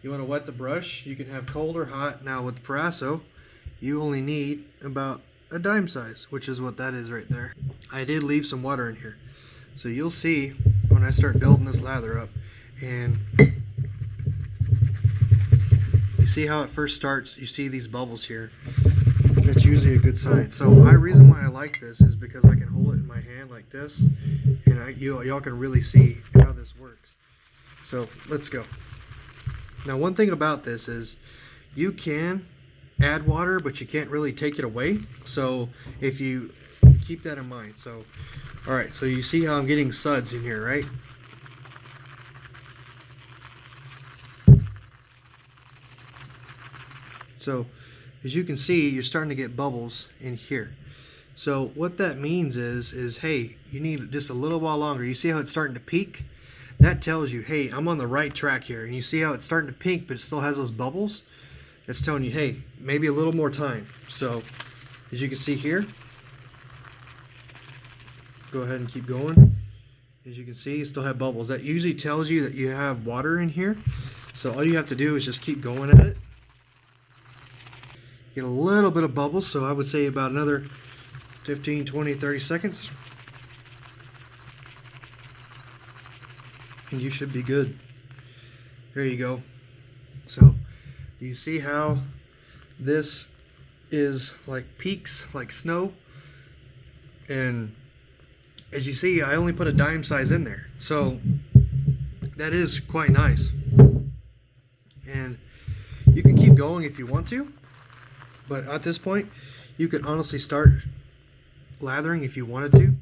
You want to wet the brush, you can have cold or hot. Now with the Parasso, you only need about a dime size, which is what that is right there. I did leave some water in here, so you'll see when I start building this lather up. And you see how it first starts, you see these bubbles here. That's usually a good sign. So the reason why I like this is because I can hold it in my hand like this, and y'all can really see how this works. So let's go. Now one thing about this is you can add water, but you can't really take it away. So if you keep that in mind. So alright, so you see how I'm getting suds in here, right? So as you can see, you're starting to get bubbles in here. So what that means is hey, you need just a little while longer. You see how it's starting to peak? That tells you, hey, I'm on the right track here. And you see how it's starting to pink, but it still has those bubbles? That's telling you, hey, maybe a little more time. So as you can see here, go ahead and keep going. As you can see, you still have bubbles. That usually tells you that you have water in here. So all you have to do is just keep going at it. Get a little bit of bubbles, so I would say about another 15, 20, 30 seconds. And you should be good. There you go. So do you see how this is like peaks like snow? And as you see, I only put a dime size in there, so that is quite nice. And you can keep going if you want to, but at this point you could honestly start lathering if you wanted to.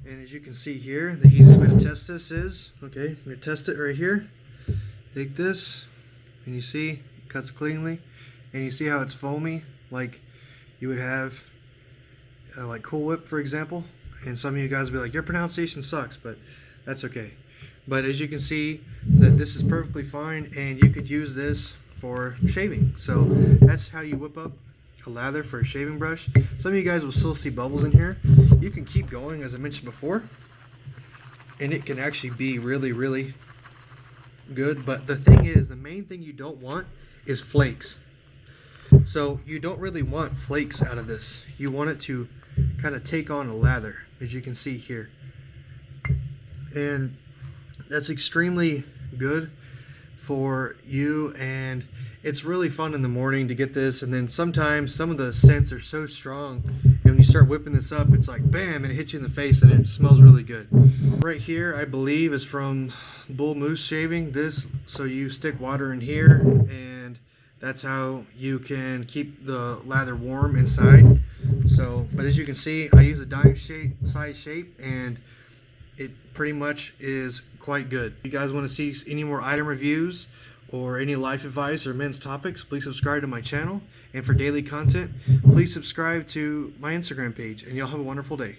And as you can see here, the easiest way to test this is, okay, I'm going to test it right here. Take this, and you see it cuts cleanly, and you see how it's foamy, like you would have like Cool Whip, for example. And some of you guys will be like, your pronunciation sucks, but that's okay. But as you can see, that this is perfectly fine, and you could use this for shaving. So that's how you whip up a lather for a shaving brush. Some of you guys will still see bubbles in here. You can keep going, as I mentioned before, and it can actually be really, really good. But the thing is, the main thing you don't want is flakes. So you don't really want flakes out of this. You want it to kind of take on a lather, as you can see here. And that's extremely good for you, and it's really fun in the morning to get this. And then sometimes some of the scents are so strong, and when you start whipping this up, it's like bam, and it hits you in the face, and it smells really good. Right here, I believe, is from Bull Moose Shaving. This, so you stick water in here, and that's how you can keep the lather warm inside. So, but as you can see, I use a dime size shape, and it pretty much is quite good. If you guys want to see any more item reviews or any life advice or men's topics, please subscribe to my channel. And for daily content, please subscribe to my Instagram page, and y'all have a wonderful day.